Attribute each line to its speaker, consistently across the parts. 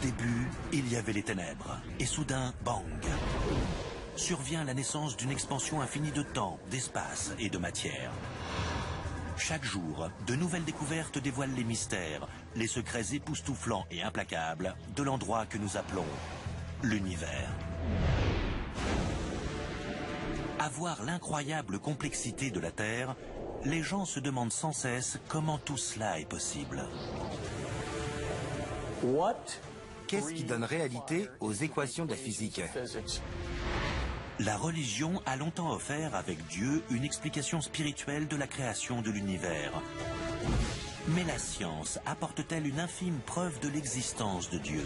Speaker 1: début, il y avait les ténèbres. Et soudain, bang! Survient la naissance d'une expansion infinie de temps, d'espace et de matière. Chaque jour, de nouvelles découvertes dévoilent les mystères, les secrets époustouflants et implacables de l'endroit que nous appelons l'univers. À voir l'incroyable complexité de la Terre, les gens se demandent sans cesse comment tout cela est possible.
Speaker 2: Qu'est-ce qui donne réalité aux équations de la physique?
Speaker 1: La religion a longtemps offert avec Dieu une explication spirituelle de la création de l'univers. Mais la science apporte-t-elle une infime preuve de l'existence de Dieu?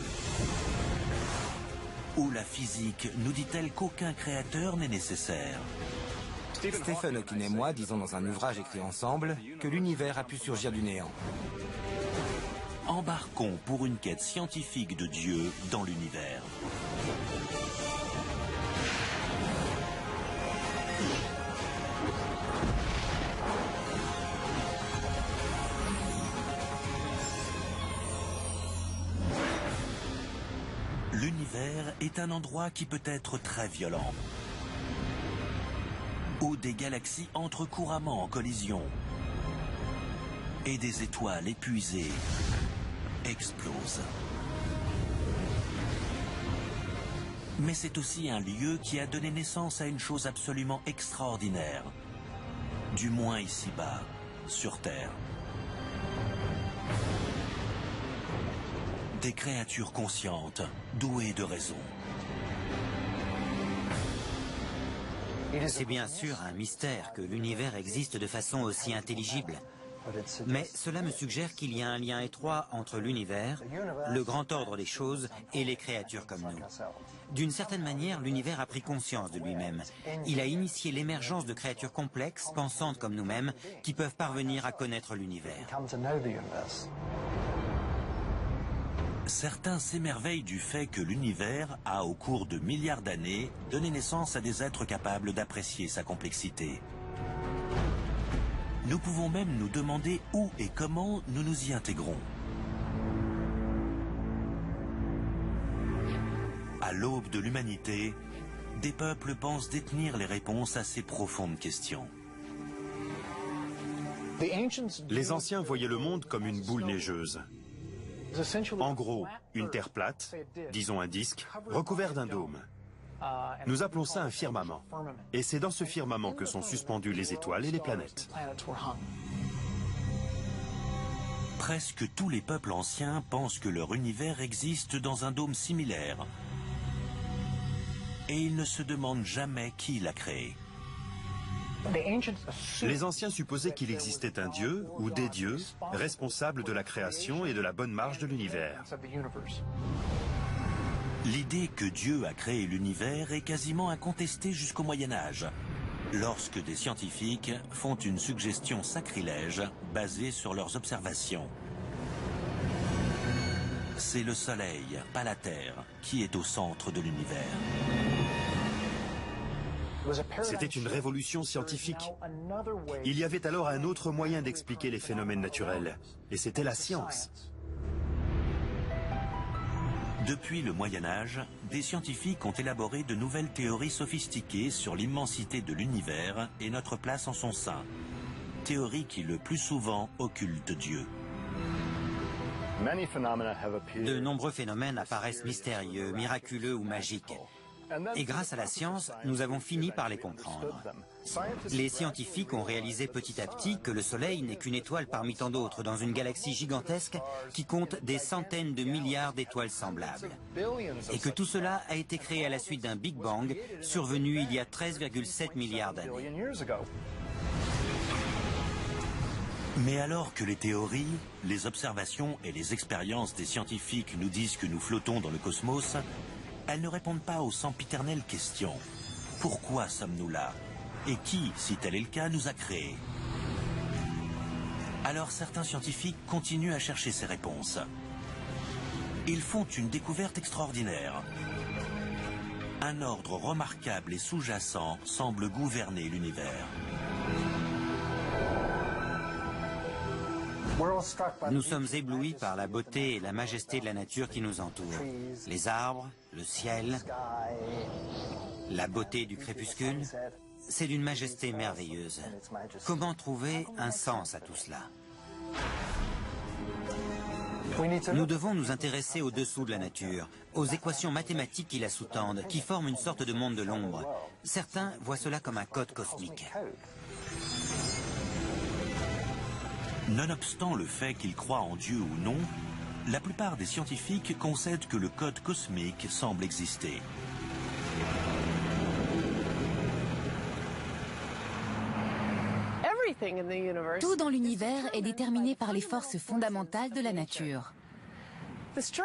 Speaker 1: Ou la physique nous dit-elle qu'aucun créateur n'est nécessaire?
Speaker 2: Stephen Hawking et moi disons dans un ouvrage écrit ensemble que l'univers a pu surgir du néant.
Speaker 1: Embarquons pour une quête scientifique de Dieu dans l'univers. L'univers est un endroit qui peut être très violent, où des galaxies entrent couramment en collision et des étoiles épuisées explosent. Mais c'est aussi un lieu qui a donné naissance à une chose absolument extraordinaire, du moins ici-bas, sur Terre. Des créatures conscientes, douées de raison.
Speaker 3: C'est bien sûr un mystère que l'univers existe de façon aussi intelligible. Mais cela me suggère qu'il y a un lien étroit entre l'univers, le grand ordre des choses et les créatures comme nous. D'une certaine manière, l'univers a pris conscience de lui-même. Il a initié l'émergence de créatures complexes, pensantes comme nous-mêmes, qui peuvent parvenir à connaître l'univers.
Speaker 1: Certains s'émerveillent du fait que l'univers a, au cours de milliards d'années, donné naissance à des êtres capables d'apprécier sa complexité. Nous pouvons même nous demander où et comment nous nous y intégrons. À l'aube de l'humanité, des peuples pensent détenir les réponses à ces profondes questions.
Speaker 4: Les anciens voyaient le monde comme une boule neigeuse. En gros, une terre plate, disons un disque, recouvert d'un dôme. Nous appelons ça un firmament. Et c'est dans ce firmament que sont suspendues les étoiles et les planètes.
Speaker 1: Presque tous les peuples anciens pensent que leur univers existe dans un dôme similaire. Et ils ne se demandent jamais qui l'a créé.
Speaker 4: Les anciens supposaient qu'il existait un dieu ou des dieux responsables de la création et de la bonne marche de l'univers.
Speaker 1: L'idée que Dieu a créé l'univers est quasiment incontestée jusqu'au Moyen-Âge, lorsque des scientifiques font une suggestion sacrilège basée sur leurs observations. C'est le Soleil, pas la Terre, qui est au centre de l'univers.
Speaker 4: C'était une révolution scientifique. Il y avait alors un autre moyen d'expliquer les phénomènes naturels, et c'était la science.
Speaker 1: Depuis le Moyen-Âge, des scientifiques ont élaboré de nouvelles théories sophistiquées sur l'immensité de l'univers et notre place en son sein. Théories qui le plus souvent occultent Dieu.
Speaker 3: De nombreux phénomènes apparaissent mystérieux, miraculeux ou magiques. Et grâce à la science, nous avons fini par les comprendre. Les scientifiques ont réalisé petit à petit que le Soleil n'est qu'une étoile parmi tant d'autres dans une galaxie gigantesque qui compte des centaines de milliards d'étoiles semblables. Et que tout cela a été créé à la suite d'un Big Bang survenu il y a 13,7 milliards d'années.
Speaker 1: Mais alors que les théories, les observations et les expériences des scientifiques nous disent que nous flottons dans le cosmos, elles ne répondent pas aux sempiternelles questions. Pourquoi sommes-nous là? Et qui, si tel est le cas, nous a créés? Alors certains scientifiques continuent à chercher ces réponses. Ils font une découverte extraordinaire. Un ordre remarquable et sous-jacent semble gouverner l'univers.
Speaker 3: Nous sommes éblouis par la beauté et la majesté de la nature qui nous entoure. Les arbres, le ciel, la beauté du crépuscule, c'est d'une majesté merveilleuse. Comment trouver un sens à tout cela ? Nous devons nous intéresser au-dessous de la nature, aux équations mathématiques qui la sous-tendent, qui forment une sorte de monde de l'ombre. Certains voient cela comme un code cosmique.
Speaker 1: Nonobstant le fait qu'ils croient en Dieu ou non, la plupart des scientifiques concèdent que le code cosmique semble exister.
Speaker 5: Tout dans l'univers est déterminé par les forces fondamentales de la nature.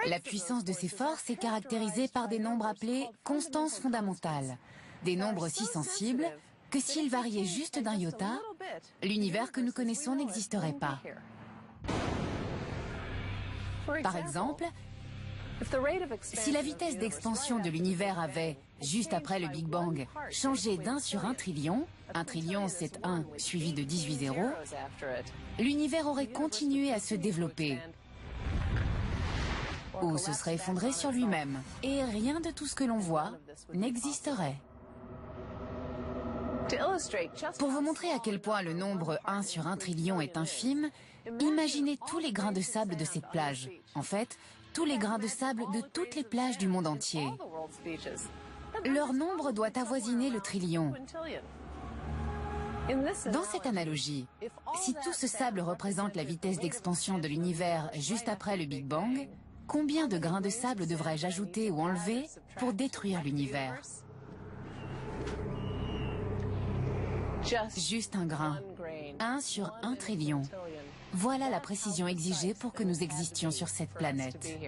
Speaker 5: La puissance de ces forces est caractérisée par des nombres appelés constances fondamentales, des nombres si sensibles que s'ils variaient juste d'un iota, l'univers que nous connaissons n'existerait pas. Par exemple, si la vitesse d'expansion de l'univers avait, juste après le Big Bang, changé d'1 sur 1 trillion, 1 trillion c'est 1 suivi de 18 zéros, l'univers aurait continué à se développer, ou se serait effondré sur lui-même, et rien de tout ce que l'on voit n'existerait. Pour vous montrer à quel point le nombre 1 sur 1 trillion est infime, imaginez tous les grains de sable de cette plage. En fait, tous les grains de sable de toutes les plages du monde entier. Leur nombre doit avoisiner le trillion. Dans cette analogie, si tout ce sable représente la vitesse d'expansion de l'univers juste après le Big Bang, combien de grains de sable devrais-je ajouter ou enlever pour détruire l'univers ? Juste un grain. 1 sur 1 trillion. Voilà la précision exigée pour que nous existions sur cette planète.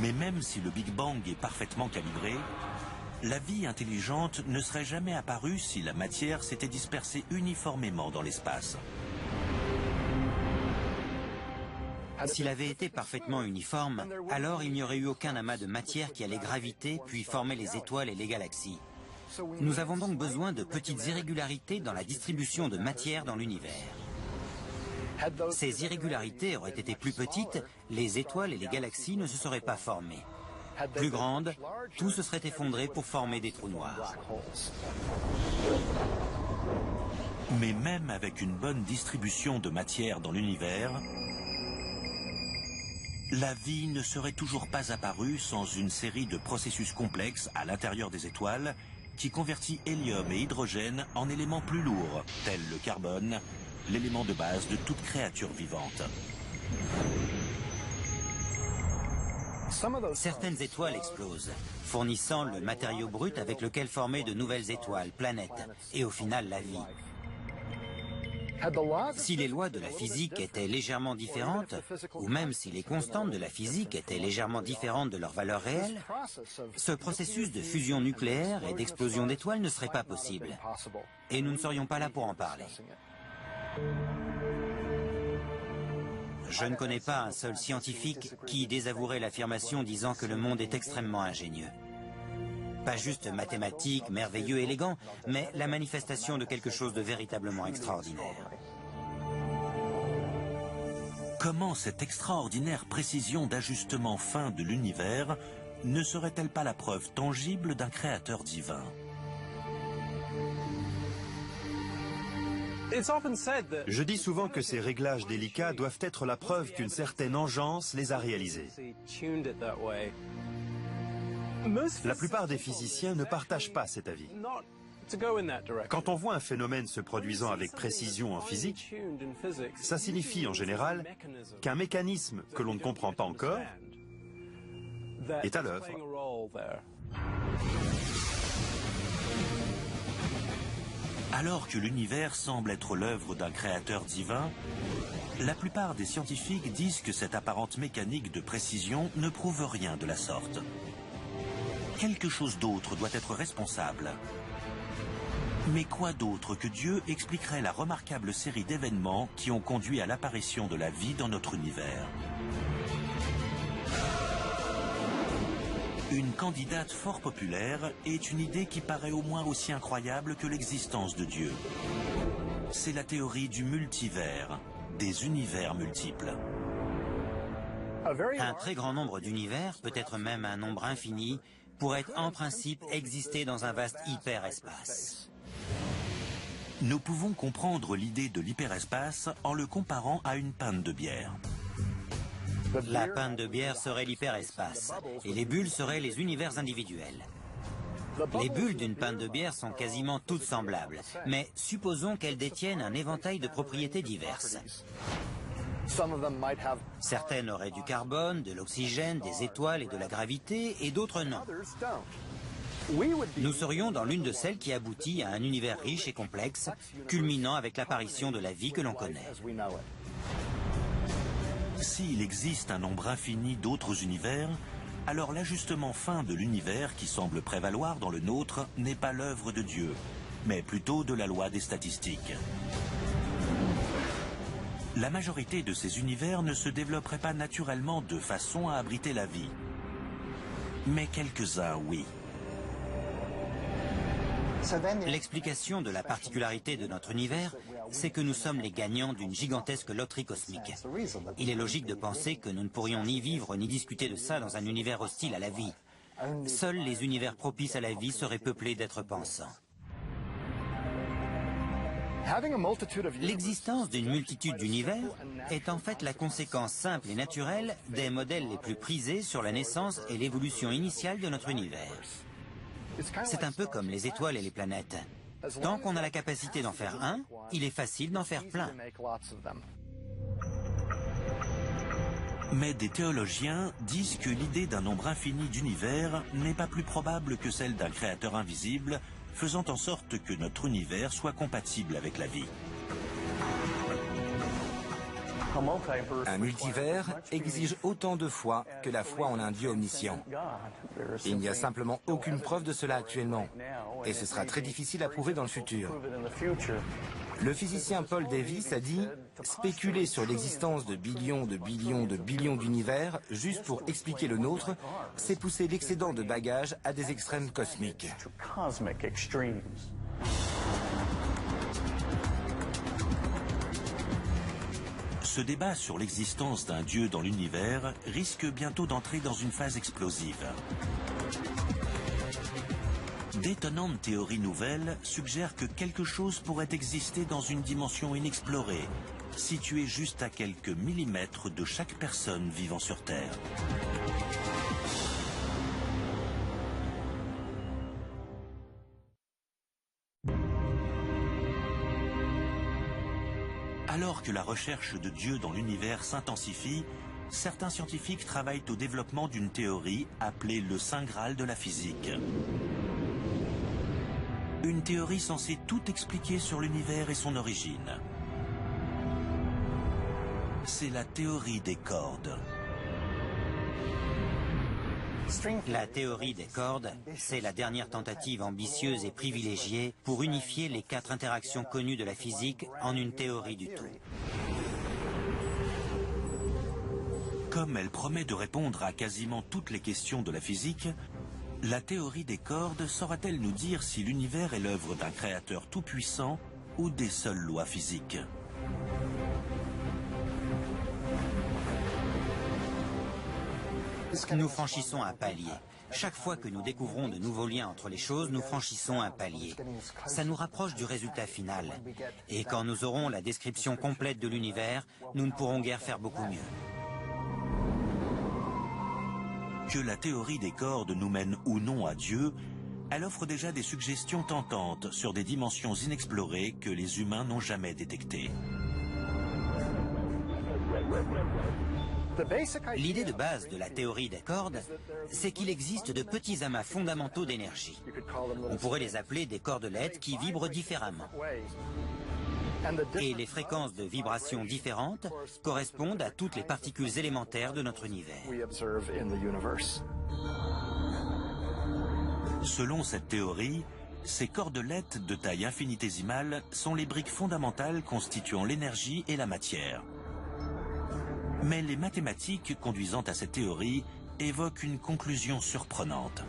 Speaker 1: Mais même si le Big Bang est parfaitement calibré, la vie intelligente ne serait jamais apparue si la matière s'était dispersée uniformément dans l'espace.
Speaker 3: S'il avait été parfaitement uniforme, alors il n'y aurait eu aucun amas de matière qui allait graviter puis former les étoiles et les galaxies. Nous avons donc besoin de petites irrégularités dans la distribution de matière dans l'univers. Ces irrégularités auraient été plus petites, les étoiles et les galaxies ne se seraient pas formées. Plus grandes, tout se serait effondré pour former des trous noirs.
Speaker 1: Mais même avec une bonne distribution de matière dans l'univers, la vie ne serait toujours pas apparue sans une série de processus complexes à l'intérieur des étoiles qui convertit hélium et hydrogène en éléments plus lourds, tels le carbone, l'élément de base de toute créature vivante.
Speaker 3: Certaines étoiles explosent, fournissant le matériau brut avec lequel former de nouvelles étoiles, planètes, et au final la vie. Si les lois de la physique étaient légèrement différentes, ou même si les constantes de la physique étaient légèrement différentes de leur valeur réelle, ce processus de fusion nucléaire et d'explosion d'étoiles ne serait pas possible. Et nous ne serions pas là pour en parler. Je ne connais pas un seul scientifique qui désavouerait l'affirmation disant que le monde est extrêmement ingénieux. Pas juste mathématique, merveilleux, élégant, mais la manifestation de quelque chose de véritablement extraordinaire.
Speaker 1: Comment cette extraordinaire précision d'ajustement fin de l'univers ne serait-elle pas la preuve tangible d'un créateur divin ?
Speaker 4: Je dis souvent que ces réglages délicats doivent être la preuve qu'une certaine engeance les a réalisés. La plupart des physiciens ne partagent pas cet avis. Quand on voit un phénomène se produisant avec précision en physique, ça signifie en général qu'un mécanisme que l'on ne comprend pas encore est à l'œuvre.
Speaker 1: Alors que l'univers semble être l'œuvre d'un créateur divin, la plupart des scientifiques disent que cette apparente mécanique de précision ne prouve rien de la sorte. Quelque chose d'autre doit être responsable. Mais quoi d'autre que Dieu expliquerait la remarquable série d'événements qui ont conduit à l'apparition de la vie dans notre univers ? Une candidate fort populaire est une idée qui paraît au moins aussi incroyable que l'existence de Dieu. C'est la théorie du multivers, des univers multiples.
Speaker 3: Un très grand nombre d'univers, peut-être même un nombre infini, pourrait en principe exister dans un vaste hyperespace.
Speaker 1: Nous pouvons comprendre l'idée de l'hyperespace en le comparant à une pinte de bière.
Speaker 3: La pinte de bière serait l'hyperespace, et les bulles seraient les univers individuels. Les bulles d'une pinte de bière sont quasiment toutes semblables, mais supposons qu'elles détiennent un éventail de propriétés diverses. Certaines auraient du carbone, de l'oxygène, des étoiles et de la gravité, et d'autres non. Nous serions dans l'une de celles qui aboutit à un univers riche et complexe, culminant avec l'apparition de la vie que l'on connaît.
Speaker 1: S'il existe un nombre infini d'autres univers, alors l'ajustement fin de l'univers qui semble prévaloir dans le nôtre n'est pas l'œuvre de Dieu, mais plutôt de la loi des statistiques. La majorité de ces univers ne se développerait pas naturellement de façon à abriter la vie. Mais quelques-uns, oui.
Speaker 3: L'explication de la particularité de notre univers, c'est que nous sommes les gagnants d'une gigantesque loterie cosmique. Il est logique de penser que nous ne pourrions ni vivre ni discuter de ça dans un univers hostile à la vie. Seuls les univers propices à la vie seraient peuplés d'êtres pensants. L'existence d'une multitude d'univers est en fait la conséquence simple et naturelle des modèles les plus prisés sur la naissance et l'évolution initiale de notre univers. C'est un peu comme les étoiles et les planètes. Tant qu'on a la capacité d'en faire un, il est facile d'en faire plein.
Speaker 1: Mais des théologiens disent que l'idée d'un nombre infini d'univers n'est pas plus probable que celle d'un créateur invisible, faisant en sorte que notre univers soit compatible avec la vie.
Speaker 2: Un multivers exige autant de foi que la foi en un Dieu omniscient. Il n'y a simplement aucune preuve de cela actuellement, et ce sera très difficile à prouver dans le futur. Le physicien Paul Davies a dit « Spéculer sur l'existence de billions d'univers juste pour expliquer le nôtre, c'est pousser l'excédent de bagages à des extrêmes cosmiques. »
Speaker 1: Ce débat sur l'existence d'un Dieu dans l'univers risque bientôt d'entrer dans une phase explosive. D'étonnantes théories nouvelles suggèrent que quelque chose pourrait exister dans une dimension inexplorée, située juste à quelques millimètres de chaque personne vivant sur Terre. Alors que la recherche de Dieu dans l'univers s'intensifie, certains scientifiques travaillent au développement d'une théorie appelée le Saint Graal de la physique. Une théorie censée tout expliquer sur l'univers et son origine. C'est la théorie des cordes.
Speaker 3: La théorie des cordes, c'est la dernière tentative ambitieuse et privilégiée pour unifier les 4 interactions connues de la physique en une théorie du tout.
Speaker 1: Comme elle promet de répondre à quasiment toutes les questions de la physique, la théorie des cordes saura-t-elle nous dire si l'univers est l'œuvre d'un créateur tout-puissant ou des seules lois physiques ?
Speaker 3: Nous franchissons un palier. Chaque fois que nous découvrons de nouveaux liens entre les choses, nous franchissons un palier. Ça nous rapproche du résultat final. Et quand nous aurons la description complète de l'univers, nous ne pourrons guère faire beaucoup mieux.
Speaker 1: Que la théorie des cordes nous mène ou non à Dieu, elle offre déjà des suggestions tentantes sur des dimensions inexplorées que les humains n'ont jamais détectées.
Speaker 3: L'idée de base de la théorie des cordes, c'est qu'il existe de petits amas fondamentaux d'énergie. On pourrait les appeler des cordelettes qui vibrent différemment. Et les fréquences de vibration différentes correspondent à toutes les particules élémentaires de notre univers.
Speaker 1: Selon cette théorie, ces cordelettes de taille infinitésimale sont les briques fondamentales constituant l'énergie et la matière. Mais les mathématiques conduisant à cette théorie évoque une conclusion surprenante.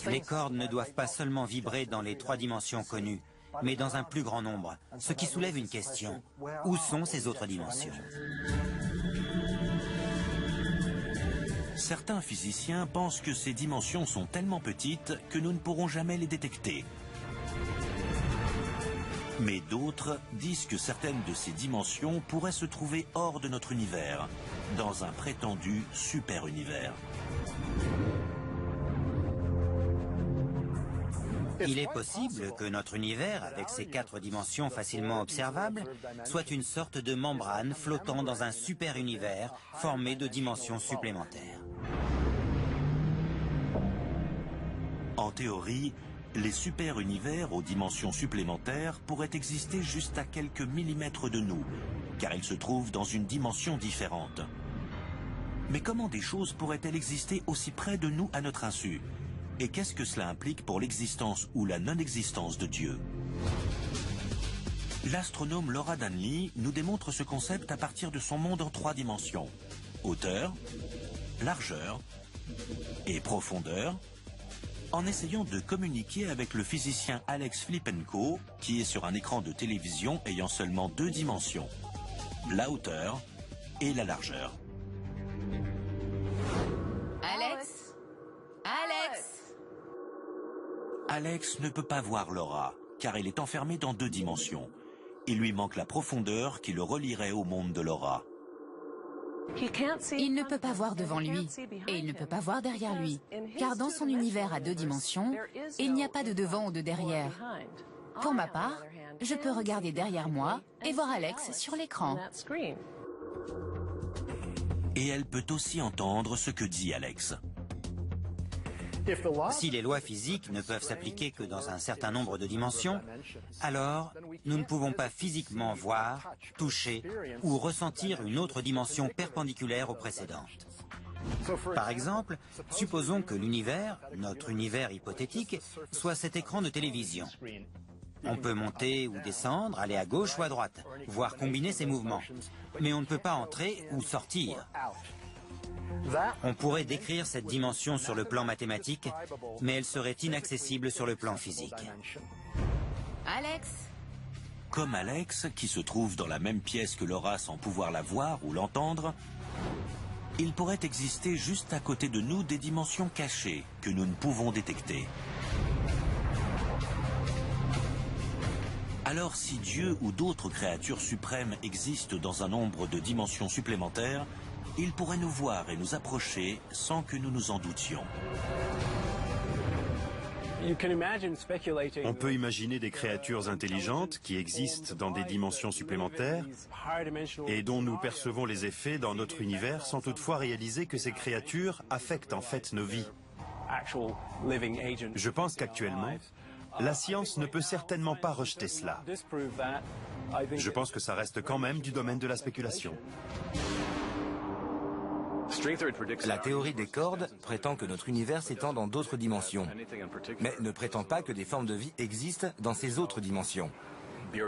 Speaker 3: Les cordes ne doivent pas seulement vibrer dans les 3 dimensions connues, mais dans un plus grand nombre, ce qui soulève une question. Où sont ces autres dimensions?
Speaker 1: Certains physiciens pensent que ces dimensions sont tellement petites que nous ne pourrons jamais les détecter. Mais d'autres disent que certaines de ces dimensions pourraient se trouver hors de notre univers, dans un prétendu super-univers.
Speaker 3: Il est possible que notre univers, avec ses 4 dimensions facilement observables, soit une sorte de membrane flottant dans un super-univers formé de dimensions supplémentaires.
Speaker 1: En théorie, les super-univers aux dimensions supplémentaires pourraient exister juste à quelques millimètres de nous, car ils se trouvent dans une dimension différente. Mais comment des choses pourraient-elles exister aussi près de nous à notre insu ? Et qu'est-ce que cela implique pour l'existence ou la non-existence de Dieu? L'astronome Laura Danley nous démontre ce concept à partir de son monde en 3 dimensions. Hauteur, largeur et profondeur, en essayant de communiquer avec le physicien Alex Flippenko, qui est sur un écran de télévision ayant seulement 2 dimensions, la hauteur et la largeur.
Speaker 5: Alex? Alex?
Speaker 1: Alex ne peut pas voir Laura, car il est enfermé dans 2 dimensions. Il lui manque la profondeur qui le relierait au monde de Laura.
Speaker 5: Il ne peut pas voir devant lui, et il ne peut pas voir derrière lui, car dans son univers à 2 dimensions, il n'y a pas de devant ou de derrière. Pour ma part, je peux regarder derrière moi et voir Alex sur l'écran.
Speaker 1: Et elle peut aussi entendre ce que dit Alex.
Speaker 3: Si les lois physiques ne peuvent s'appliquer que dans un certain nombre de dimensions, alors nous ne pouvons pas physiquement voir, toucher ou ressentir une autre dimension perpendiculaire aux précédentes. Par exemple, supposons que l'univers, notre univers hypothétique, soit cet écran de télévision. On peut monter ou descendre, aller à gauche ou à droite, voire combiner ses mouvements. Mais on ne peut pas entrer ou sortir. On pourrait décrire cette dimension sur le plan mathématique, mais elle serait inaccessible sur le plan physique.
Speaker 5: Alex?
Speaker 1: Comme Alex, qui se trouve dans la même pièce que Laura sans pouvoir la voir ou l'entendre, il pourrait exister juste à côté de nous des dimensions cachées que nous ne pouvons détecter. Alors si Dieu ou d'autres créatures suprêmes existent dans un nombre de dimensions supplémentaires, ils pourraient nous voir et nous approcher sans que nous nous en doutions.
Speaker 4: On peut imaginer des créatures intelligentes qui existent dans des dimensions supplémentaires et dont nous percevons les effets dans notre univers sans toutefois réaliser que ces créatures affectent en fait nos vies. Je pense qu'actuellement, la science ne peut certainement pas rejeter cela. Je pense que ça reste quand même du domaine de la spéculation.
Speaker 2: La théorie des cordes prétend que notre univers s'étend dans d'autres dimensions, mais ne prétend pas que des formes de vie existent dans ces autres dimensions.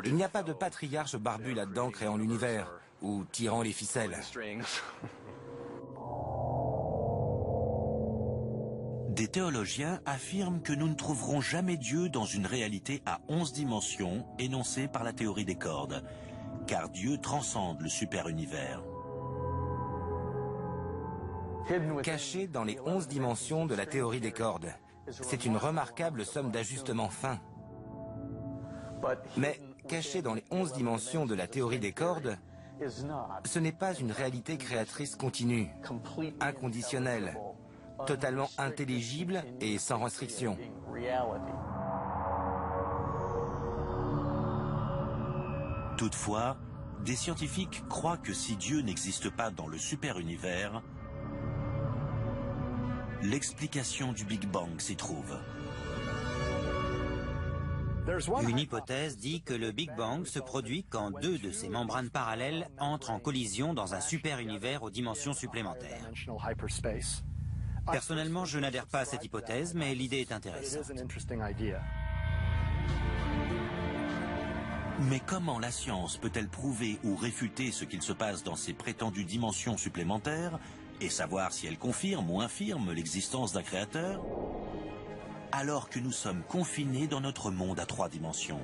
Speaker 2: Il n'y a pas de patriarche barbu là-dedans créant l'univers, ou tirant les ficelles.
Speaker 1: Des théologiens affirment que nous ne trouverons jamais Dieu dans une réalité à 11 dimensions énoncée par la théorie des cordes, car Dieu transcende le super-univers.
Speaker 2: Caché dans les 11 dimensions de la théorie des cordes, c'est une remarquable somme d'ajustements fins. Mais caché dans les 11 dimensions de la théorie des cordes, ce n'est pas une réalité créatrice continue, inconditionnelle, totalement intelligible et sans restriction.
Speaker 1: Toutefois, des scientifiques croient que si Dieu n'existe pas dans le super-univers, l'explication du Big Bang s'y trouve.
Speaker 3: Une hypothèse dit que le Big Bang se produit quand 2 de ces membranes parallèles entrent en collision dans un super-univers aux dimensions supplémentaires. Personnellement, je n'adhère pas à cette hypothèse, mais l'idée est intéressante.
Speaker 1: Mais comment la science peut-elle prouver ou réfuter ce qu'il se passe dans ces prétendues dimensions supplémentaires et savoir si elle confirme ou infirme l'existence d'un créateur, alors que nous sommes confinés dans notre monde à 3 dimensions?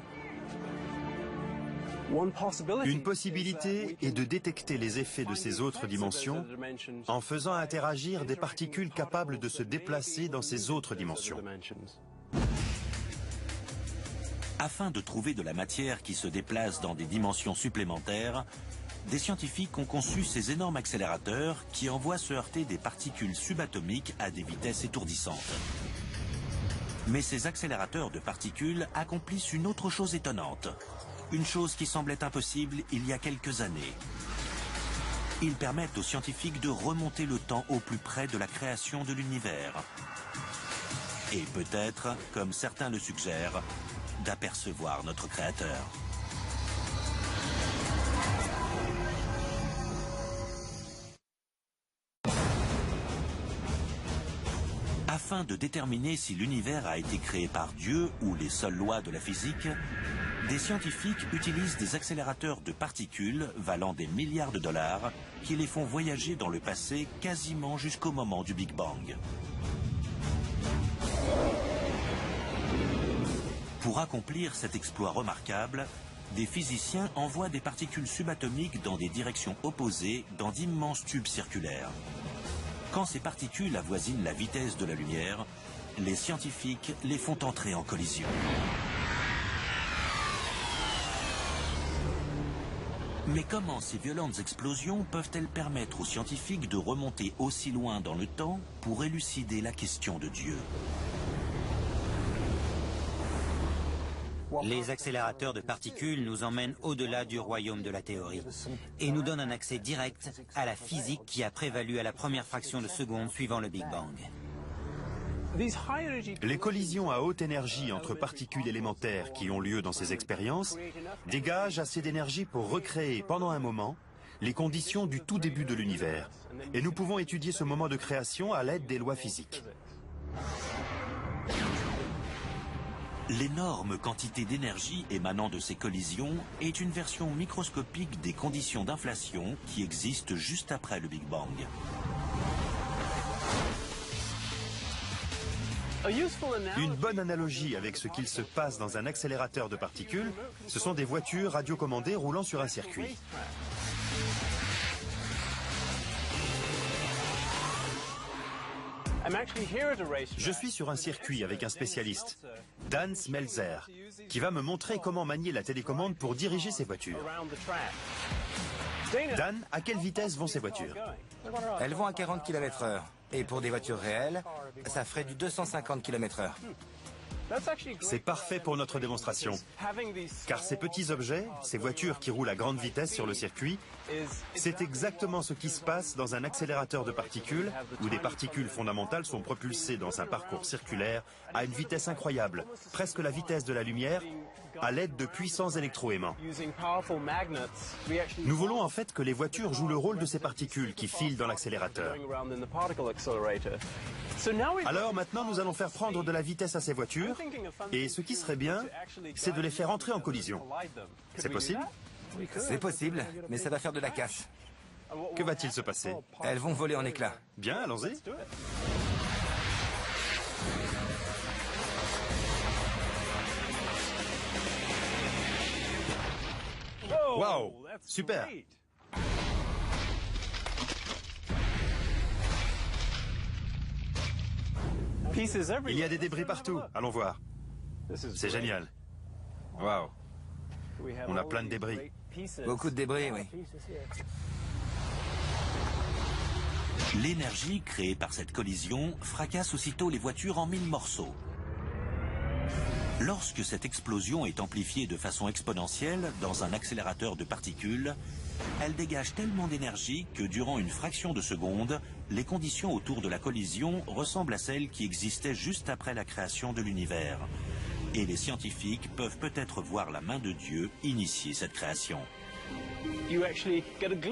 Speaker 4: Une possibilité est de détecter les effets de ces autres dimensions en faisant interagir des particules capables de se déplacer dans ces autres dimensions.
Speaker 1: Afin de trouver de la matière qui se déplace dans des dimensions supplémentaires, des scientifiques ont conçu ces énormes accélérateurs qui envoient se heurter des particules subatomiques à des vitesses étourdissantes. Mais ces accélérateurs de particules accomplissent une autre chose étonnante. Une chose qui semblait impossible il y a quelques années. Ils permettent aux scientifiques de remonter le temps au plus près de la création de l'univers. Et peut-être, comme certains le suggèrent, d'apercevoir notre créateur. Afin de déterminer si l'univers a été créé par Dieu ou les seules lois de la physique, des scientifiques utilisent des accélérateurs de particules valant des milliards de dollars qui les font voyager dans le passé quasiment jusqu'au moment du Big Bang. Pour accomplir cet exploit remarquable, des physiciens envoient des particules subatomiques dans des directions opposées dans d'immenses tubes circulaires. Quand ces particules avoisinent la vitesse de la lumière, les scientifiques les font entrer en collision. Mais comment ces violentes explosions peuvent-elles permettre aux scientifiques de remonter aussi loin dans le temps pour élucider la question de Dieu?
Speaker 3: Les accélérateurs de particules nous emmènent au-delà du royaume de la théorie et nous donnent un accès direct à la physique qui a prévalu à la première fraction de seconde suivant le Big Bang.
Speaker 4: Les collisions à haute énergie entre particules élémentaires qui ont lieu dans ces expériences dégagent assez d'énergie pour recréer pendant un moment les conditions du tout début de l'univers. Et nous pouvons étudier ce moment de création à l'aide des lois physiques.
Speaker 1: L'énorme quantité d'énergie émanant de ces collisions est une version microscopique des conditions d'inflation qui existent juste après le Big Bang.
Speaker 4: Une bonne analogie avec ce qu'il se passe dans un accélérateur de particules, ce sont des voitures radiocommandées roulant sur un circuit. Je suis sur un circuit avec un spécialiste, Dan Smelzer, qui va me montrer comment manier la télécommande pour diriger ces voitures. Dan, à quelle vitesse vont ces voitures?
Speaker 2: Elles vont à 40 km/h. Et pour des voitures réelles, ça ferait du 250 km/h.
Speaker 4: C'est parfait pour notre démonstration. Car ces petits objets, ces voitures qui roulent à grande vitesse sur le circuit, c'est exactement ce qui se passe dans un accélérateur de particules où des particules fondamentales sont propulsées dans un parcours circulaire à une vitesse incroyable, presque la vitesse de la lumière, à l'aide de puissants électroaimants. Nous voulons en fait que les voitures jouent le rôle de ces particules qui filent dans l'accélérateur. Alors maintenant, nous allons faire prendre de la vitesse à ces voitures, et ce qui serait bien, c'est de les faire entrer en collision. C'est possible?
Speaker 2: C'est possible, mais ça va faire de la casse.
Speaker 4: Que va-t-il se passer?
Speaker 2: Elles vont voler en éclats.
Speaker 4: Bien, allons-y. Waouh, super. Il y a des débris partout, allons voir. C'est génial. Waouh. On a plein de débris.
Speaker 2: Beaucoup de débris, oui.
Speaker 1: L'énergie créée par cette collision fracasse aussitôt les voitures en 1000 morceaux. Lorsque cette explosion est amplifiée de façon exponentielle dans un accélérateur de particules, elle dégage tellement d'énergie que durant une fraction de seconde, les conditions autour de la collision ressemblent à celles qui existaient juste après la création de l'univers. Et les scientifiques peuvent peut-être voir la main de Dieu initier cette création.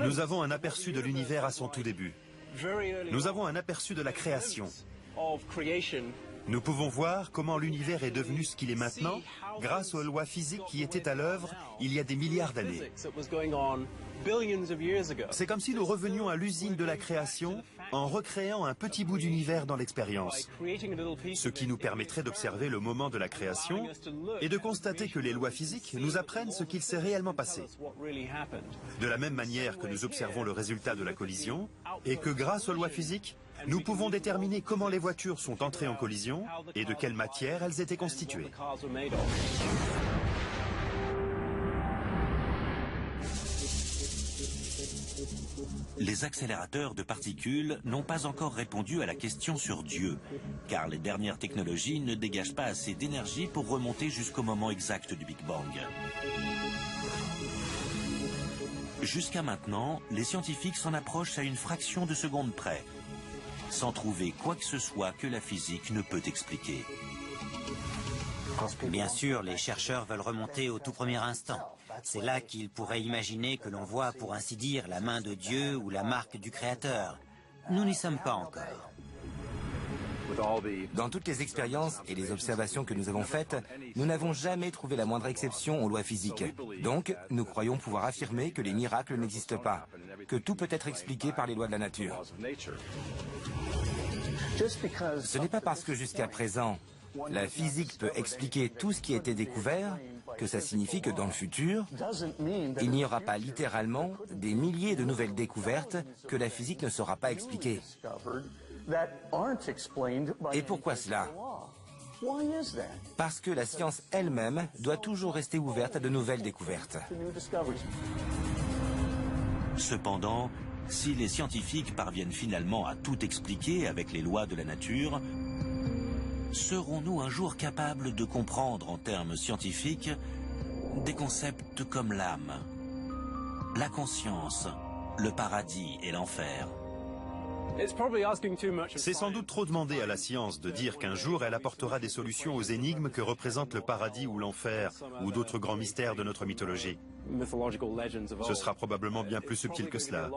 Speaker 4: Nous avons un aperçu de l'univers à son tout début. Nous avons un aperçu de la création. Nous pouvons voir comment l'univers est devenu ce qu'il est maintenant grâce aux lois physiques qui étaient à l'œuvre il y a des milliards d'années. C'est comme si nous revenions à l'usine de la création en recréant un petit bout d'univers dans l'expérience, ce qui nous permettrait d'observer le moment de la création et de constater que les lois physiques nous apprennent ce qu'il s'est réellement passé. De la même manière que nous observons le résultat de la collision et que grâce aux lois physiques, nous pouvons déterminer comment les voitures sont entrées en collision et de quelle matière elles étaient constituées.
Speaker 1: Les accélérateurs de particules n'ont pas encore répondu à la question sur Dieu, car les dernières technologies ne dégagent pas assez d'énergie pour remonter jusqu'au moment exact du Big Bang. Jusqu'à maintenant, les scientifiques s'en approchent à une fraction de seconde près, sans trouver quoi que ce soit que la physique ne peut expliquer.
Speaker 3: Bien sûr, les chercheurs veulent remonter au tout premier instant. C'est là qu'ils pourraient imaginer que l'on voit, pour ainsi dire, la main de Dieu ou la marque du Créateur. Nous n'y sommes pas encore.
Speaker 2: Dans toutes les expériences et les observations que nous avons faites, nous n'avons jamais trouvé la moindre exception aux lois physiques. Donc, nous croyons pouvoir affirmer que les miracles n'existent pas, que tout peut être expliqué par les lois de la nature. Ce n'est pas parce que jusqu'à présent, la physique peut expliquer tout ce qui a été découvert que ça signifie que dans le futur, il n'y aura pas littéralement des milliers de nouvelles découvertes que la physique ne saura pas expliquer. Et pourquoi cela? Parce que la science elle-même doit toujours rester ouverte à de nouvelles découvertes.
Speaker 1: Cependant, si les scientifiques parviennent finalement à tout expliquer avec les lois de la nature, serons-nous un jour capables de comprendre en termes scientifiques des concepts comme l'âme, la conscience, le paradis et l'enfer?
Speaker 4: C'est sans doute trop demander à la science de dire qu'un jour elle apportera des solutions aux énigmes que représentent le paradis ou l'enfer ou d'autres grands mystères de notre mythologie. Ce sera probablement bien plus subtil que cela.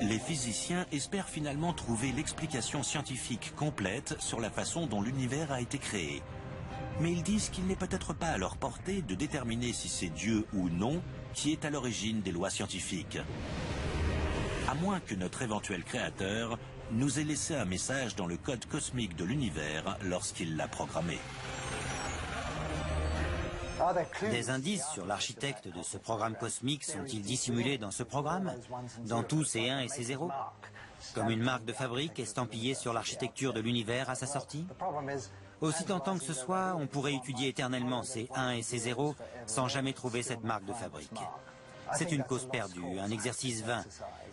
Speaker 1: Les physiciens espèrent finalement trouver l'explication scientifique complète sur la façon dont l'univers a été créé. Mais ils disent qu'il n'est peut-être pas à leur portée de déterminer si c'est Dieu ou non qui est à l'origine des lois scientifiques. À moins que notre éventuel créateur nous ait laissé un message dans le code cosmique de l'univers lorsqu'il l'a programmé.
Speaker 3: Des indices sur l'architecte de ce programme cosmique sont-ils dissimulés dans ce programme, dans tous ces 1 et ces 0, comme une marque de fabrique estampillée sur l'architecture de l'univers à sa sortie? Aussi tentant que ce soit, on pourrait étudier éternellement ces 1 et ces 0 sans jamais trouver cette marque de fabrique. C'est une cause perdue, un exercice vain.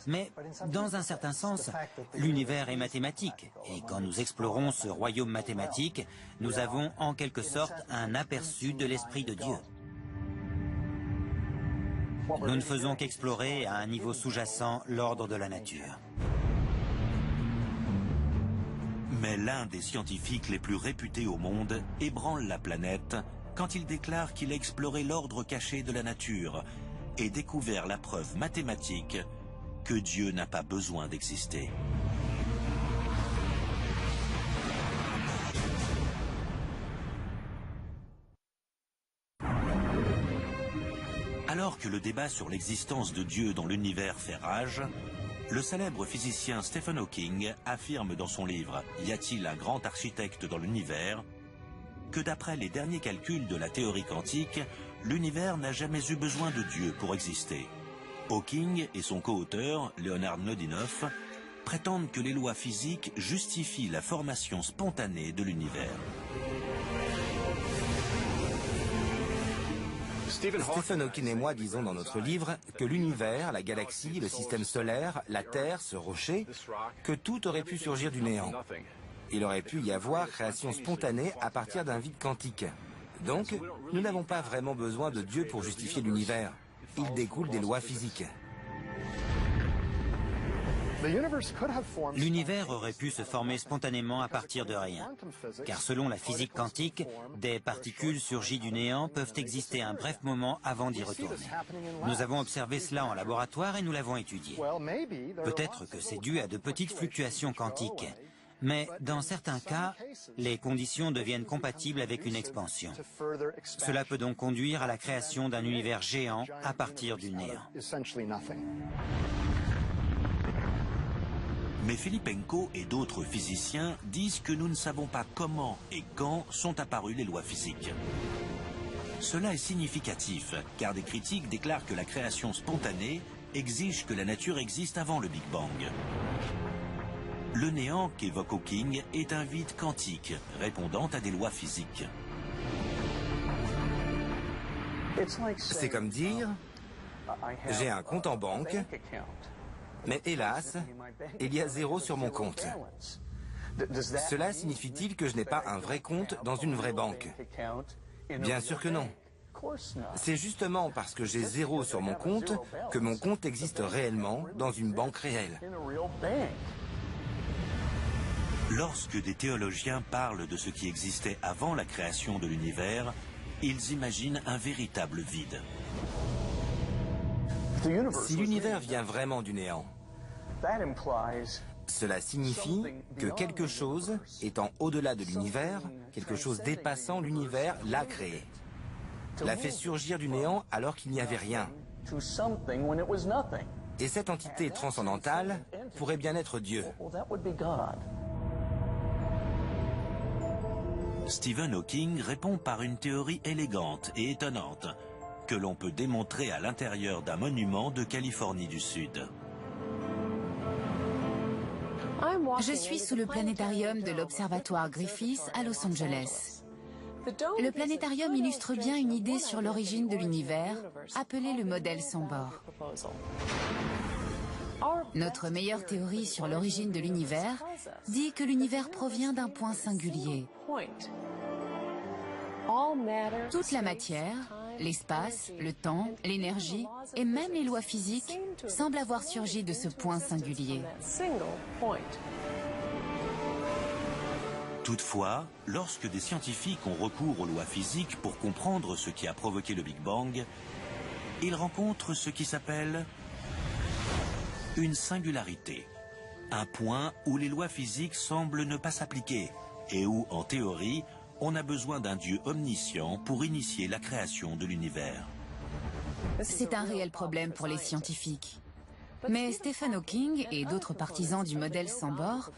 Speaker 3: Mais, dans un certain sens, l'univers est mathématique. Et quand nous explorons ce royaume mathématique, nous avons en quelque sorte un aperçu de l'esprit de Dieu. Nous ne faisons qu'explorer à un niveau sous-jacent l'ordre de la nature.
Speaker 1: Mais l'un des scientifiques les plus réputés au monde ébranle la planète quand il déclare qu'il a exploré l'ordre caché de la nature et découvert la preuve mathématique que Dieu n'a pas besoin d'exister. Alors que le débat sur l'existence de Dieu dans l'univers fait rage, le célèbre physicien Stephen Hawking affirme dans son livre « Y a-t-il un grand architecte dans l'univers ?» que d'après les derniers calculs de la théorie quantique, l'univers n'a jamais eu besoin de Dieu pour exister. Hawking et son co-auteur, Leonard Mlodinow, prétendent que les lois physiques justifient la formation spontanée de l'univers.
Speaker 2: Stephen Hawking et moi disons dans notre livre que l'univers, la galaxie, le système solaire, la Terre, ce rocher, que tout aurait pu surgir du néant. Il aurait pu y avoir création spontanée à partir d'un vide quantique. Donc, nous n'avons pas vraiment besoin de Dieu pour justifier l'univers. Il découle des lois physiques.
Speaker 3: L'univers aurait pu se former spontanément à partir de rien, car selon la physique quantique, des particules surgies du néant peuvent exister un bref moment avant d'y retourner. Nous avons observé cela en laboratoire et nous l'avons étudié. Peut-être que c'est dû à de petites fluctuations quantiques, mais dans certains cas, les conditions deviennent compatibles avec une expansion. Cela peut donc conduire à la création d'un univers géant à partir du néant.
Speaker 1: Mais Filipenko et d'autres physiciens disent que nous ne savons pas comment et quand sont apparues les lois physiques. Cela est significatif, car des critiques déclarent que la création spontanée exige que la nature existe avant le Big Bang. Le néant qu'évoque Hawking est un vide quantique, répondant à des lois physiques.
Speaker 2: C'est comme dire, j'ai un compte en banque, mais hélas, il y a 0 sur mon compte. Cela signifie-t-il que je n'ai pas un vrai compte dans une vraie banque? Bien sûr que non. C'est justement parce que j'ai 0 sur mon compte que mon compte existe réellement dans une banque réelle.
Speaker 1: Lorsque des théologiens parlent de ce qui existait avant la création de l'univers, ils imaginent un véritable vide.
Speaker 2: Si l'univers vient vraiment du néant, cela signifie que quelque chose étant au-delà de l'univers, quelque chose dépassant l'univers, l'a créé, l'a fait surgir du néant alors qu'il n'y avait rien. Et cette entité transcendantale pourrait bien être Dieu.
Speaker 1: Stephen Hawking répond par une théorie élégante et étonnante que l'on peut démontrer à l'intérieur d'un monument de Californie du Sud.
Speaker 5: Je suis sous le planétarium de l'Observatoire Griffith à Los Angeles. Le planétarium illustre bien une idée sur l'origine de l'univers, appelée le modèle sans bord. Notre meilleure théorie sur l'origine de l'univers dit que l'univers provient d'un point singulier. Toute la matière, l'espace, le temps, l'énergie et même les lois physiques semblent avoir surgi de ce point singulier.
Speaker 1: Toutefois, lorsque des scientifiques ont recours aux lois physiques pour comprendre ce qui a provoqué le Big Bang, ils rencontrent ce qui s'appelle une singularité, un point où les lois physiques semblent ne pas s'appliquer et où, en théorie, on a besoin d'un Dieu omniscient pour initier la création de l'univers.
Speaker 5: C'est un réel problème pour les scientifiques. Mais Stephen Hawking et d'autres partisans du modèle sans bord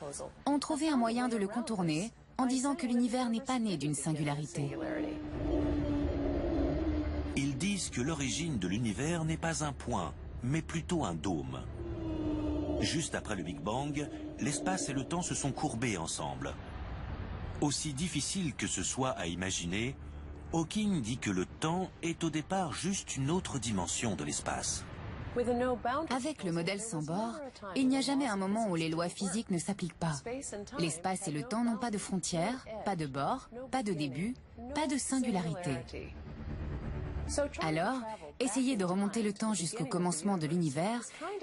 Speaker 5: ont trouvé un moyen de le contourner en disant que l'univers n'est pas né d'une singularité.
Speaker 1: Ils disent que l'origine de l'univers n'est pas un point, mais plutôt un dôme. Juste après le Big Bang, l'espace et le temps se sont courbés ensemble. Aussi difficile que ce soit à imaginer, Hawking dit que le temps est au départ juste une autre dimension de l'espace.
Speaker 5: Avec le modèle sans bord, il n'y a jamais un moment où les lois physiques ne s'appliquent pas. L'espace et le temps n'ont pas de frontières, pas de bords, pas de début, pas de singularité. Alors, essayer de remonter le temps jusqu'au commencement de l'univers,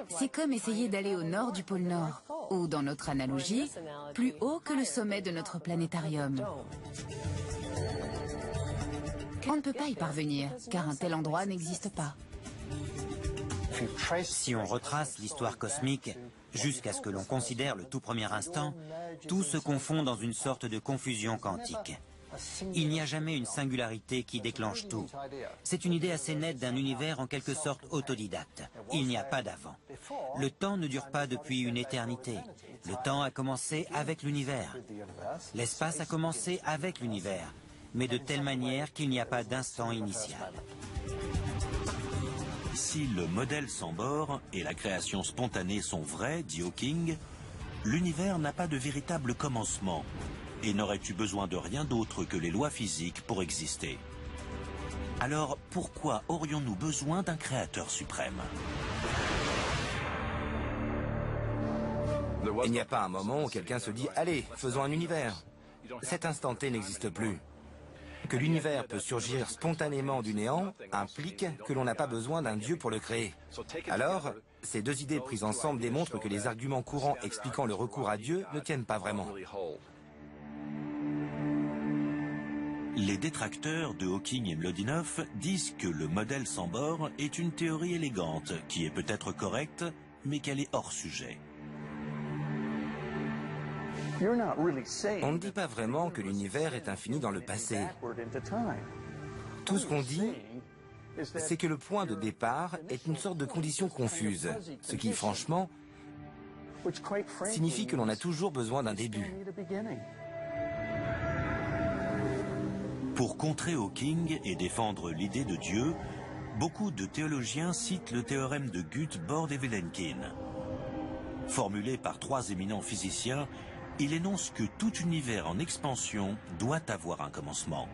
Speaker 5: c'est comme essayer d'aller au nord du pôle Nord, ou dans notre analogie, plus haut que le sommet de notre planétarium. On ne peut pas y parvenir, car un tel endroit n'existe pas.
Speaker 3: Si on retrace l'histoire cosmique jusqu'à ce que l'on considère le tout premier instant, tout se confond dans une sorte de confusion quantique. Il n'y a jamais une singularité qui déclenche tout. C'est une idée assez nette d'un univers en quelque sorte autodidacte. Il n'y a pas d'avant. Le temps ne dure pas depuis une éternité. Le temps a commencé avec l'univers. L'espace a commencé avec l'univers, mais de telle manière qu'il n'y a pas d'instant initial.
Speaker 1: Si le modèle sans bord et la création spontanée sont vrais, dit Hawking, l'univers n'a pas de véritable commencement et n'aurait eu besoin de rien d'autre que les lois physiques pour exister. Alors pourquoi aurions-nous besoin d'un créateur suprême?
Speaker 2: Il n'y a pas un moment où quelqu'un se dit « Allez, faisons un univers ». Cet instant T n'existe plus. Que l'univers peut surgir spontanément du néant implique que l'on n'a pas besoin d'un Dieu pour le créer. Alors, Ces deux idées prises ensemble démontrent que les arguments courants expliquant le recours à Dieu ne tiennent pas vraiment.
Speaker 1: Les détracteurs de Hawking et Mlodinow disent que le modèle sans bord est une théorie élégante, qui est peut-être correcte, mais qu'elle est hors sujet.
Speaker 2: On ne dit pas vraiment que l'univers est infini dans le passé. Tout ce qu'on dit, c'est que le point de départ est une sorte de condition confuse, ce qui, franchement, signifie que l'on a toujours besoin d'un début.
Speaker 1: Pour contrer Hawking et défendre l'idée de Dieu, beaucoup de théologiens citent le théorème de Guth, Borde et Vilenkin. Formulé par trois éminents physiciens, il énonce que tout univers en expansion doit avoir un commencement.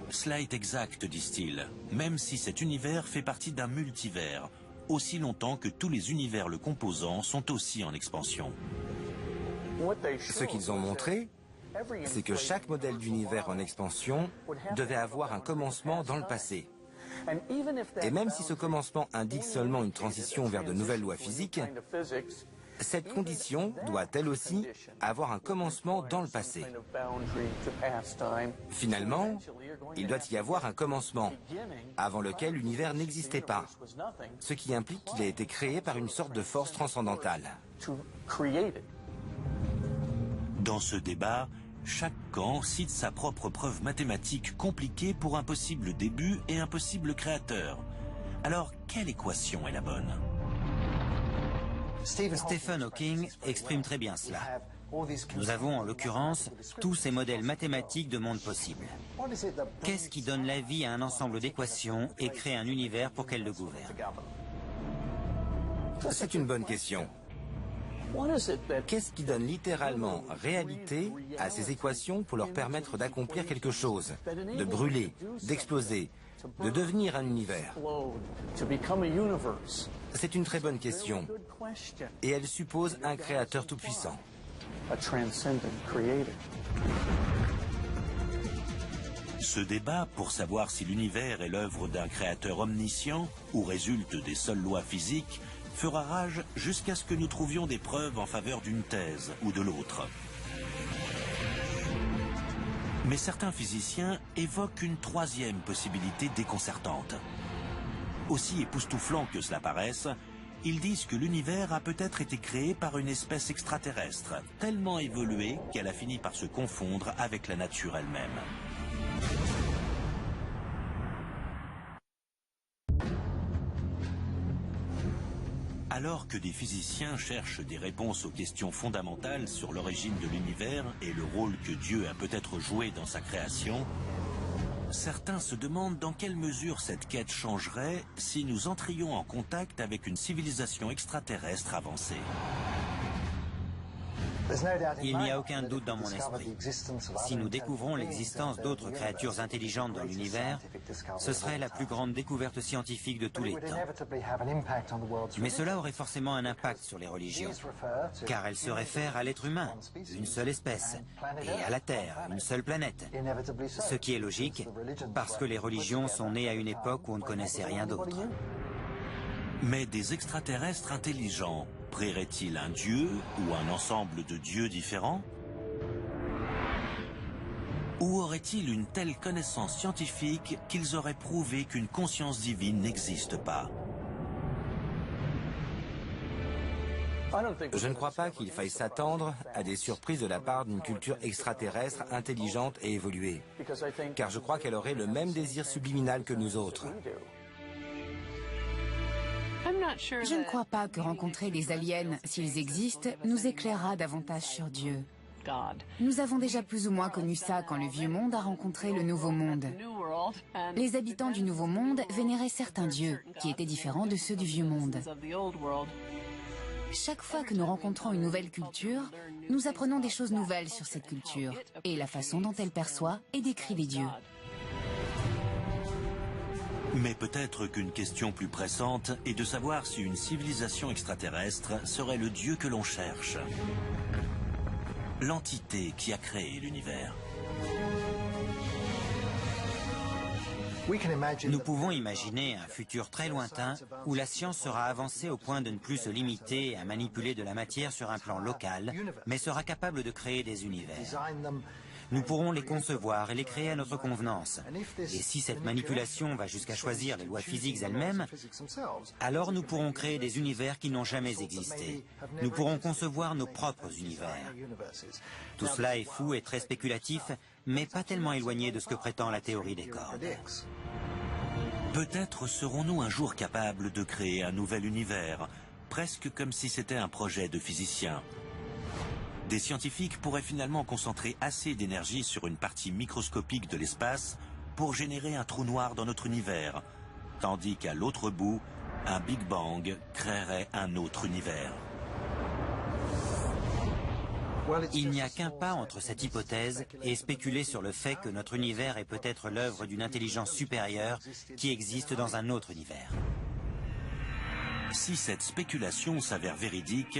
Speaker 1: Cela est exact, disent-ils, même si cet univers fait partie d'un multivers, aussi longtemps que tous les univers le composant sont aussi en expansion.
Speaker 2: Ce qu'ils ont montré, c'est que chaque modèle d'univers en expansion devait avoir un commencement dans le passé. Et même si ce commencement indique seulement une transition vers de nouvelles lois physiques, cette condition doit elle aussi avoir un commencement dans le passé. Finalement, il doit y avoir un commencement, avant lequel l'univers n'existait pas, ce qui implique qu'il a été créé par une sorte de force transcendantale.
Speaker 1: Dans ce débat, chaque camp cite sa propre preuve mathématique compliquée pour un possible début et un possible créateur. Alors, quelle équation est la bonne?
Speaker 3: Stephen Hawking exprime très bien cela. Nous avons en l'occurrence tous ces modèles mathématiques de mondes possibles. Qu'est-ce qui donne la vie à un ensemble d'équations et crée un univers pour qu'elle le gouverne?
Speaker 2: C'est une bonne question. Qu'est-ce qui donne littéralement réalité à ces équations pour leur permettre d'accomplir quelque chose, de brûler, d'exploser, de devenir un univers? C'est une très bonne question, et elle suppose un créateur tout-puissant.
Speaker 1: Ce débat, pour savoir si l'univers est l'œuvre d'un créateur omniscient ou résulte des seules lois physiques, fera rage jusqu'à ce que nous trouvions des preuves en faveur d'une thèse ou de l'autre. Mais certains physiciens évoquent une troisième possibilité déconcertante. Aussi époustouflant que cela paraisse, ils disent que l'univers a peut-être été créé par une espèce extraterrestre, tellement évoluée qu'elle a fini par se confondre avec la nature elle-même. Alors que des physiciens cherchent des réponses aux questions fondamentales sur l'origine de l'univers et le rôle que Dieu a peut-être joué dans sa création, certains se demandent dans quelle mesure cette quête changerait si nous entrions en contact avec une civilisation extraterrestre avancée.
Speaker 3: Il n'y a aucun doute dans mon esprit. Si nous découvrons l'existence d'autres créatures intelligentes dans l'univers, ce serait la plus grande découverte scientifique de tous les temps. Mais cela aurait forcément un impact sur les religions, car elles se réfèrent à l'être humain, une seule espèce, et à la Terre, une seule planète. Ce qui est logique, parce que les religions sont nées à une époque où on ne connaissait rien d'autre.
Speaker 1: Mais des extraterrestres intelligents créeraient-ils un dieu ou un ensemble de dieux différents? Ou auraient-ils une telle connaissance scientifique qu'ils auraient prouvé qu'une conscience divine n'existe pas?
Speaker 2: Je ne crois pas qu'il faille s'attendre à des surprises de la part d'une culture extraterrestre intelligente et évoluée, car je crois qu'elle aurait le même désir subliminal que nous autres.
Speaker 5: Je ne crois pas que rencontrer des aliens, s'ils existent, nous éclairera davantage sur Dieu. Nous avons déjà plus ou moins connu ça quand le Vieux Monde a rencontré le Nouveau Monde. Les habitants du Nouveau Monde vénéraient certains dieux, qui étaient différents de ceux du Vieux Monde. Chaque fois que nous rencontrons une nouvelle culture, nous apprenons des choses nouvelles sur cette culture, et la façon dont elle perçoit et décrit les dieux.
Speaker 1: Mais peut-être qu'une question plus pressante est de savoir si une civilisation extraterrestre serait le Dieu que l'on cherche. L'entité qui a créé l'univers.
Speaker 3: Nous pouvons imaginer un futur très lointain où la science sera avancée au point de ne plus se limiter à manipuler de la matière sur un plan local, mais sera capable de créer des univers. Nous pourrons les concevoir et les créer à notre convenance. Et si cette manipulation va jusqu'à choisir les lois physiques elles-mêmes, alors nous pourrons créer des univers qui n'ont jamais existé. Nous pourrons concevoir nos propres univers. Tout cela est fou et très spéculatif, mais pas tellement éloigné de ce que prétend la théorie des cordes.
Speaker 1: Peut-être serons-nous un jour capables de créer un nouvel univers, presque comme si c'était un projet de physicien. Des scientifiques pourraient finalement concentrer assez d'énergie sur une partie microscopique de l'espace pour générer un trou noir dans notre univers, tandis qu'à l'autre bout, un Big Bang créerait un autre univers.
Speaker 3: Il n'y a qu'un pas entre cette hypothèse et spéculer sur le fait que notre univers est peut-être l'œuvre d'une intelligence supérieure qui existe dans un autre univers.
Speaker 1: Si cette spéculation s'avère véridique,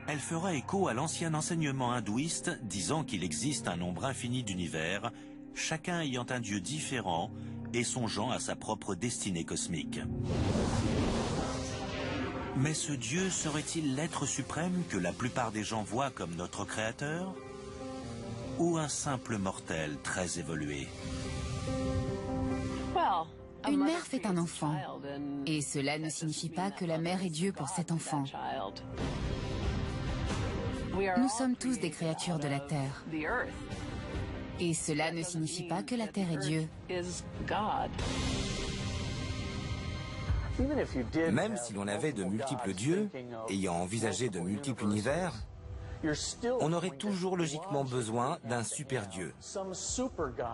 Speaker 1: elle fera écho à l'ancien enseignement hindouiste disant qu'il existe un nombre infini d'univers, chacun ayant un dieu différent et songeant à sa propre destinée cosmique. Mais ce dieu serait-il l'être suprême que la plupart des gens voient comme notre créateur? Ou un simple mortel très évolué?
Speaker 5: Une mère fait un enfant, et cela ne signifie pas que la mère est Dieu pour cet enfant. Nous sommes tous des créatures de la Terre. Et cela ne signifie pas que la Terre est Dieu.
Speaker 2: Même si l'on avait de multiples dieux, ayant envisagé de multiples univers, on aurait toujours logiquement besoin d'un super dieu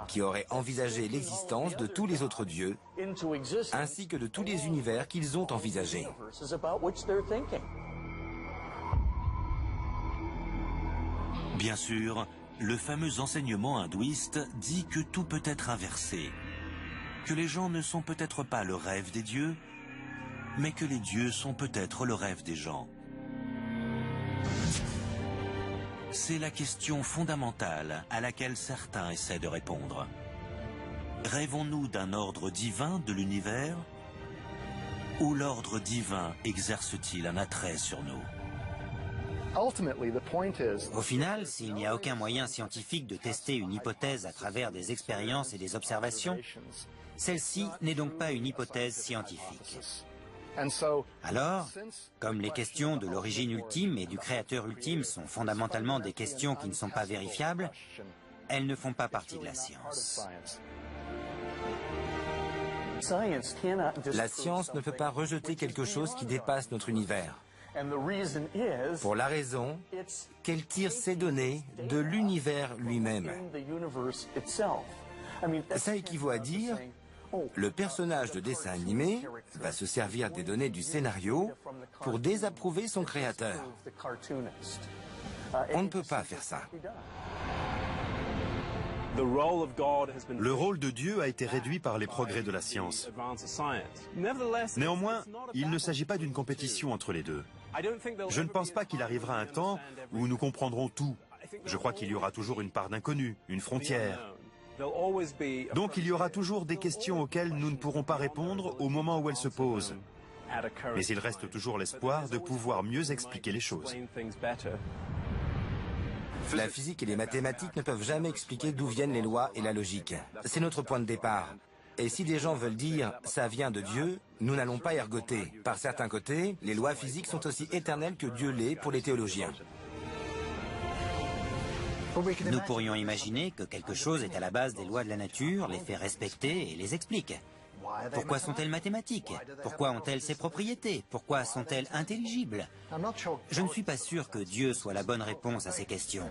Speaker 2: qui aurait envisagé l'existence de tous les autres dieux, ainsi que de tous les univers qu'ils ont envisagés.
Speaker 1: Bien sûr, le fameux enseignement hindouiste dit que tout peut être inversé, que les gens ne sont peut-être pas le rêve des dieux, mais que les dieux sont peut-être le rêve des gens. C'est la question fondamentale à laquelle certains essaient de répondre. Rêvons-nous d'un ordre divin de l'univers, ou l'ordre divin exerce-t-il un attrait sur nous ?
Speaker 3: Au final, s'il n'y a aucun moyen scientifique de tester une hypothèse à travers des expériences et des observations, celle-ci n'est donc pas une hypothèse scientifique. Alors, comme les questions de l'origine ultime et du créateur ultime sont fondamentalement des questions qui ne sont pas vérifiables, elles ne font pas partie de la science.
Speaker 2: La science ne peut pas rejeter quelque chose qui dépasse notre univers. Pour la raison qu'elle tire ses données de l'univers lui-même. Ça équivaut à dire, le personnage de dessin animé va se servir des données du scénario pour désapprouver son créateur. On ne peut pas faire ça.
Speaker 4: Le rôle de Dieu a été réduit par les progrès de la science. Néanmoins, il ne s'agit pas d'une compétition entre les deux. Je ne pense pas qu'il arrivera un temps où nous comprendrons tout. Je crois qu'il y aura toujours une part d'inconnu, une frontière. Donc il y aura toujours des questions auxquelles nous ne pourrons pas répondre au moment où elles se posent. Mais il reste toujours l'espoir de pouvoir mieux expliquer les choses.
Speaker 2: La physique et les mathématiques ne peuvent jamais expliquer d'où viennent les lois et la logique. C'est notre point de départ. Et si des gens veulent dire « ça vient de Dieu », nous n'allons pas ergoter. Par certains côtés, les lois physiques sont aussi éternelles que Dieu l'est pour les théologiens.
Speaker 3: Nous pourrions imaginer que quelque chose est à la base des lois de la nature, les fait respecter et les explique. Pourquoi sont-elles mathématiques? Pourquoi ont-elles ces propriétés? Pourquoi sont-elles intelligibles? Je ne suis pas sûr que Dieu soit la bonne réponse à ces questions.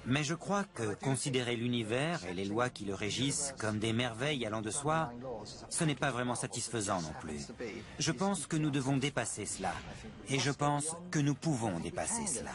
Speaker 3: Mais je crois que considérer l'univers et les lois qui le régissent comme des merveilles allant de soi, ce n'est pas vraiment satisfaisant non plus. Je pense que nous devons dépasser cela. Et je pense que nous pouvons dépasser cela.